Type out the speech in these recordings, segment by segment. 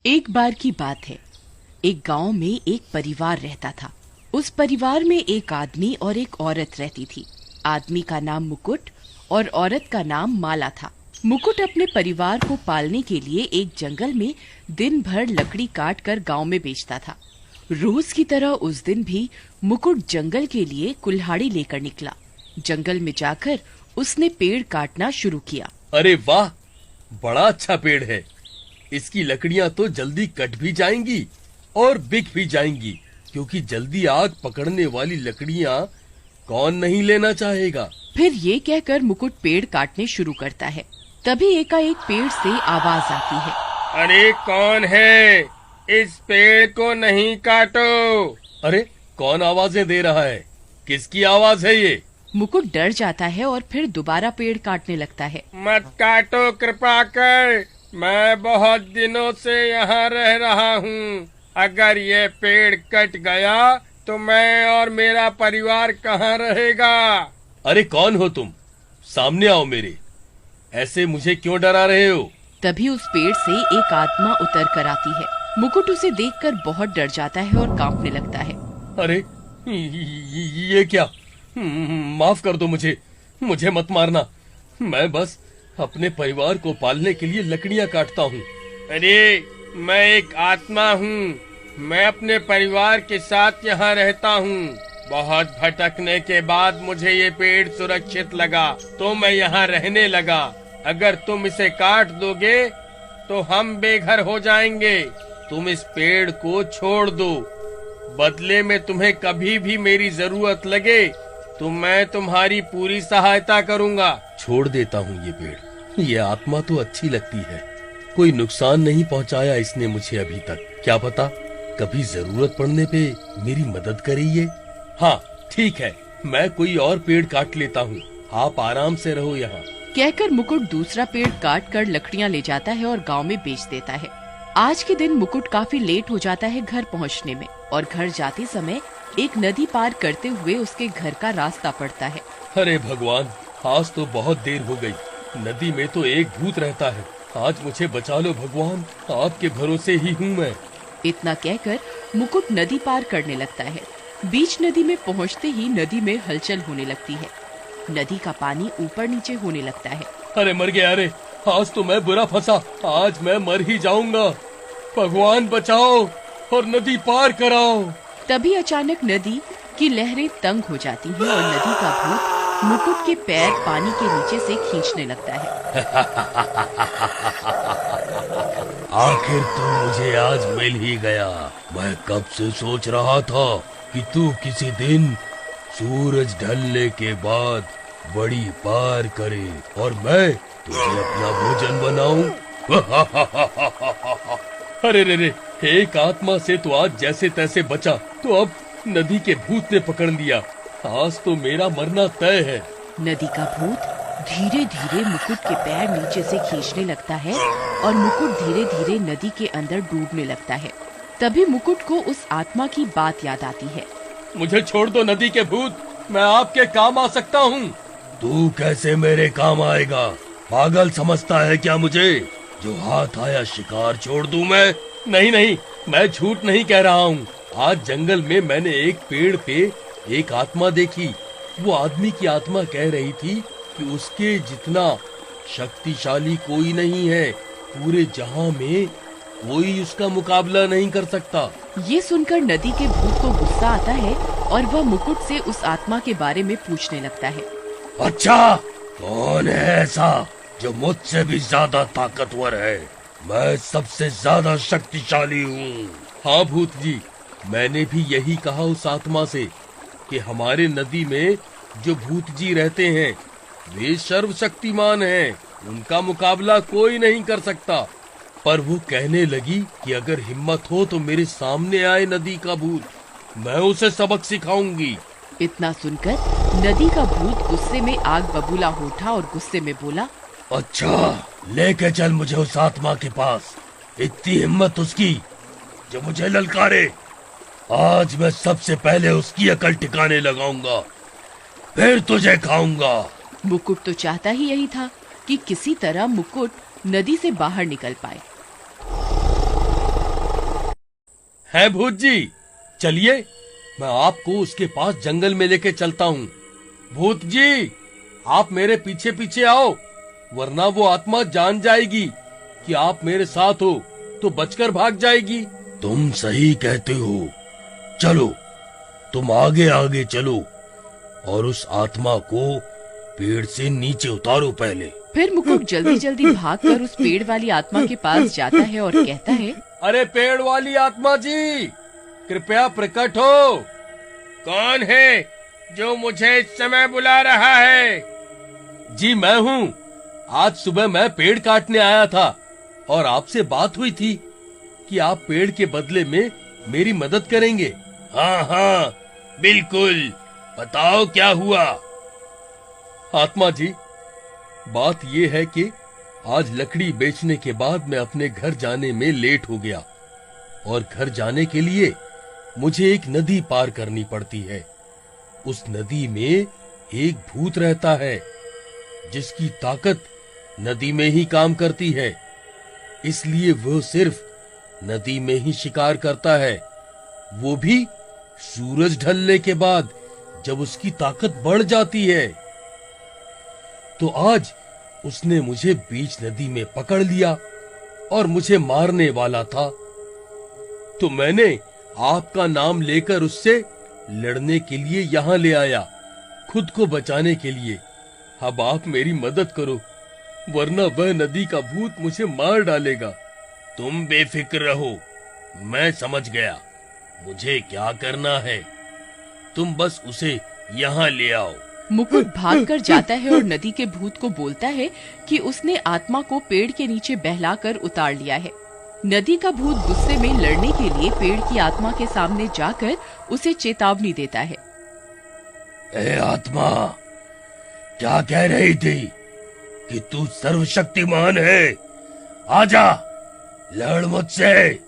एक बार की बात है। एक गांव में एक परिवार रहता था। उस परिवार में एक आदमी और एक औरत रहती थी। आदमी का नाम मुकुट और औरत का नाम माला था। मुकुट अपने परिवार को पालने के लिए एक जंगल में दिन भर लकड़ी काट कर गाँव में बेचता था। रोज की तरह उस दिन भी मुकुट जंगल के लिए कुल्हाड़ी लेकर निकला। जंगल में जाकर उसने पेड़ काटना शुरू किया। अरे वाह, बड़ा अच्छा पेड़ है। इसकी लकड़ियां तो जल्दी कट भी जाएंगी और बिक भी जाएंगी, क्योंकि जल्दी आग पकड़ने वाली लकड़ियां कौन नहीं लेना चाहेगा। फिर ये कहकर मुकुट पेड़ काटने शुरू करता है। तभी एकाएक पेड़ से आवाज आती है। अरे कौन है? इस पेड़ को नहीं काटो। अरे कौन आवाजें दे रहा है? किसकी आवाज है ये? मुकुट डर जाता है और फिर दोबारा पेड़ काटने लगता है। मत काटो कृपा कर, मैं बहुत दिनों से यहाँ रह रहा हूँ। अगर ये पेड़ कट गया तो मैं और मेरा परिवार कहाँ रहेगा? अरे कौन हो तुम? सामने आओ मेरे। ऐसे मुझे क्यों डरा रहे हो? तभी उस पेड़ से एक आत्मा उतर कर आती है। मुकुट उसे देखकर बहुत डर जाता है और कांपने लगता है। अरे ये क्या? माफ कर दो मुझे मत मारना। मैं बस अपने परिवार को पालने के लिए लकड़ियां काटता हूँ। अरे मैं एक आत्मा हूँ। मैं अपने परिवार के साथ यहाँ रहता हूँ। बहुत भटकने के बाद मुझे ये पेड़ सुरक्षित लगा तो मैं यहाँ रहने लगा। अगर तुम इसे काट दोगे तो हम बेघर हो जाएंगे। तुम इस पेड़ को छोड़ दो। बदले में तुम्हें कभी भी मेरी जरूरत लगे तो मैं तुम्हारी पूरी सहायता करूँगा। छोड़ देता हूँ ये पेड़। ये आत्मा तो अच्छी लगती है। कोई नुकसान नहीं पहुँचाया इसने मुझे अभी तक। क्या पता कभी जरूरत पड़ने पे मेरी मदद करे ये। हाँ ठीक है, मैं कोई और पेड़ काट लेता हूँ। आप आराम से रहो यहाँ। कहकर मुकुट दूसरा पेड़ काट कर लकड़ियाँ ले जाता है और गाँव में बेच देता है। आज के दिन मुकुट काफी लेट हो जाता है घर पहुँचने में, और घर जाते समय एक नदी पार करते हुए उसके घर का रास्ता पड़ता है। अरे भगवान, आज तो बहुत देर हो गई। नदी में तो एक भूत रहता है। आज मुझे बचा लो भगवान, आपके भरोसे ही हूँ मैं। इतना कहकर मुकुट नदी पार करने लगता है। बीच नदी में पहुँचते ही नदी में हलचल होने लगती है। नदी का पानी ऊपर नीचे होने लगता है। अरे मर गया। अरे आज तो मैं बुरा फंसा। आज मैं मर ही जाऊंगा। भगवान बचाओ और नदी पार कराओ। तभी अचानक नदी की लहरें तंग हो जाती हैं और नदी का भूत मुकुट के पैर पानी के नीचे से खींचने लगता है। आखिर तू मुझे आज मिल ही गया। मैं कब से सोच रहा था कि तू किसी दिन सूरज ढलने के बाद बड़ी पार करे और मैं तुझे अपना भोजन बनाऊं। अरे रे, एक आत्मा से तो आज जैसे तैसे बचा, तो अब नदी के भूत ने पकड़ लिया। आज तो मेरा मरना तय है। नदी का भूत धीरे धीरे मुकुट के पैर नीचे से खींचने लगता है और मुकुट धीरे धीरे नदी के अंदर डूबने लगता है। तभी मुकुट को उस आत्मा की बात याद आती है। मुझे छोड़ दो नदी के भूत, मैं आपके काम आ सकता हूँ। तू कैसे मेरे काम आएगा? पागल समझता है क्या मुझे? जो हाथ आया शिकार छोड़ दूं मैं? नहीं, मैं झूठ नहीं कह रहा हूँ। आज जंगल में मैंने एक पेड़ पे एक आत्मा देखी। वो आदमी की आत्मा कह रही थी कि उसके जितना शक्तिशाली कोई नहीं है। पूरे जहां में कोई उसका मुकाबला नहीं कर सकता। ये सुनकर नदी के भूत को गुस्सा आता है और वह मुकुट से उस आत्मा के बारे में पूछने लगता है। अच्छा, कौन है ऐसा जो मुझसे भी ज्यादा ताकतवर है? मैं सबसे ज्यादा शक्तिशाली हूँ। हाँ भूत जी, मैंने भी यही कहा उस आत्मा से कि हमारे नदी में जो भूत जी रहते हैं वे सर्वशक्तिमान हैं। उनका मुकाबला कोई नहीं कर सकता। पर वो कहने लगी कि अगर हिम्मत हो तो मेरे सामने आए नदी का भूत, मैं उसे सबक सिखाऊंगी। इतना सुनकर नदी का भूत गुस्से में आग बबूला हो उठा और गुस्से में बोला, अच्छा, लेके चल मुझे उस आत्मा के पास। इतनी हिम्मत उसकी जो मुझे ललकारे। आज मैं सबसे पहले उसकी अकल ठिकाने लगाऊंगा, फिर तुझे खाऊंगा। मुकुट तो चाहता ही यही था कि किसी तरह मुकुट नदी से बाहर निकल पाए। है भूत जी, चलिए मैं आपको उसके पास जंगल में लेके चलता हूँ। भूत जी, आप मेरे पीछे पीछे आओ, वरना वो आत्मा जान जाएगी कि आप मेरे साथ हो तो बचकर भाग जाएगी। तुम सही कहते हो, चलो तुम आगे आगे चलो और उस आत्मा को पेड़ से नीचे उतारो पहले। फिर मुकुट जल्दी जल्दी भागकर उस पेड़ वाली आत्मा के पास जाता है और कहता है, अरे पेड़ वाली आत्मा जी, कृपया प्रकट हो। कौन है जो मुझे इस समय बुला रहा है? जी मैं हूँ। आज सुबह मैं पेड़ काटने आया था और आपसे बात हुई थी कि आप पेड़ के बदले में मेरी मदद करेंगे। हाँ हाँ बिल्कुल, बताओ क्या हुआ? आत्मा जी, बात ये है कि आज लकड़ी बेचने के बाद मैं अपने घर जाने में लेट हो गया और घर जाने के लिए मुझे एक नदी पार करनी पड़ती है। उस नदी में एक भूत रहता है जिसकी ताकत नदी में ही काम करती है, इसलिए वो सिर्फ नदी में ही शिकार करता है, वो भी सूरज ढलने के बाद जब उसकी ताकत बढ़ जाती है। तो आज उसने मुझे बीच नदी में पकड़ लिया और मुझे मारने वाला था। तो मैंने आपका नाम लेकर उससे लड़ने के लिए यहाँ ले आया, खुद को बचाने के लिए। अब आप मेरी मदद करो, वरना वह नदी का भूत मुझे मार डालेगा। तुम बेफिक्र रहो, मैं समझ गया मुझे क्या करना है। तुम बस उसे यहाँ ले आओ। मुकुट भागकर जाता है और नदी के भूत को बोलता है कि उसने आत्मा को पेड़ के नीचे बहलाकर उतार लिया है। नदी का भूत गुस्से में लड़ने के लिए पेड़ की आत्मा के सामने जाकर उसे चेतावनी देता है। ए आत्मा, क्या कह रही थी कि तू सर्वशक्तिमान है? आजा, लड़ मुझसे।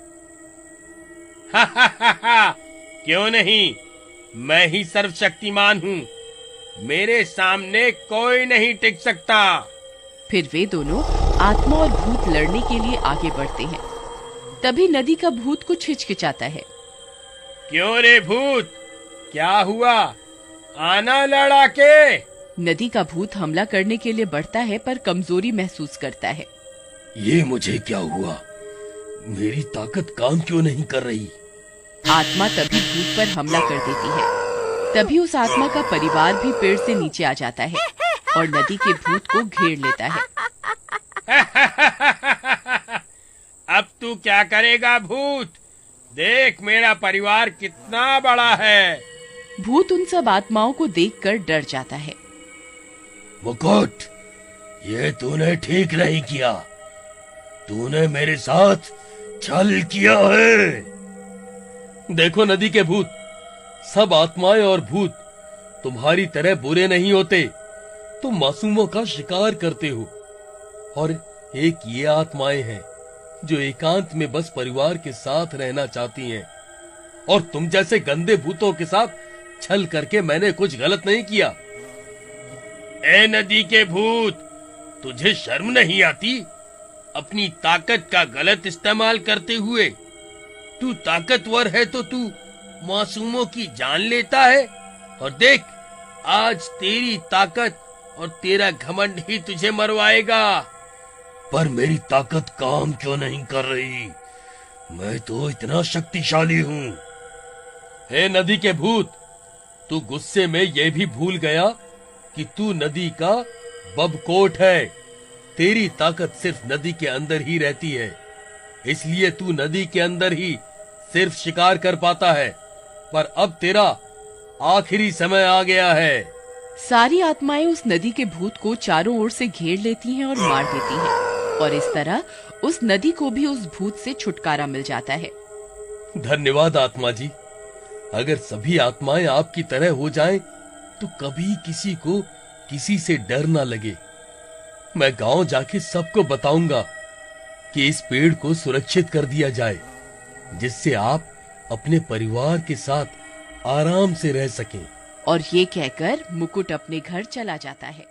क्यों नहीं, मैं ही सर्वशक्तिमान हूँ, मेरे सामने कोई नहीं टिक सकता। फिर वे दोनों आत्मा और भूत लड़ने के लिए आगे बढ़ते हैं। तभी नदी का भूत कुछ हिचकिचाता है। क्यों रे भूत, क्या हुआ? आना लड़ा के। नदी का भूत हमला करने के लिए बढ़ता है पर कमजोरी महसूस करता है। ये मुझे क्या हुआ? मेरी ताकत काम क्यों नहीं कर रही? आत्मा तभी भूत पर हमला कर देती है। तभी उस आत्मा का परिवार भी पेड़ से नीचे आ जाता है और नदी के भूत को घेर लेता है। अब तू क्या करेगा भूत? देख मेरा परिवार कितना बड़ा है। भूत उन सब आत्माओं को देखकर डर जाता है। मुकुट, ये तूने ठीक नहीं किया। तूने मेरे साथ छल किया है। देखो नदी के भूत, सब आत्माएं और भूत तुम्हारी तरह बुरे नहीं होते। तुम मासूमों का शिकार करते हो और एक ये आत्माएं हैं जो एकांत में बस परिवार के साथ रहना चाहती हैं। और तुम जैसे गंदे भूतों के साथ छल करके मैंने कुछ गलत नहीं किया। ए नदी के भूत, तुझे शर्म नहीं आती अपनी ताकत का गलत इस्तेमाल करते हुए? तू ताकतवर है तो तू मासूमों की जान लेता है, और देख आज तेरी ताकत और तेरा घमंड ही तुझे मरवाएगा। पर मेरी ताकत काम क्यों नहीं कर रही? मैं तो इतना शक्तिशाली हूँ। हे नदी के भूत, तू गुस्से में ये भी भूल गया कि तू नदी का बबकोट है। तेरी ताकत सिर्फ नदी के अंदर ही रहती है, इसलिए तू नदी के अंदर ही सिर्फ शिकार कर पाता है। पर अब तेरा आखिरी समय आ गया है। सारी आत्माएं उस नदी के भूत को चारों ओर से घेर लेती हैं और मार देती हैं, और इस तरह उस नदी को भी उस भूत से छुटकारा मिल जाता है। धन्यवाद आत्मा जी। अगर सभी आत्माएं आपकी तरह हो जाएं, तो कभी किसी को किसी से डर ना लगे। मैं गांव जाके सबको बताऊंगा कि इस पेड़ को सुरक्षित कर दिया जाए, जिससे आप अपने परिवार के साथ आराम से रह सकें। और ये कहकर मुकुट अपने घर चला जाता है।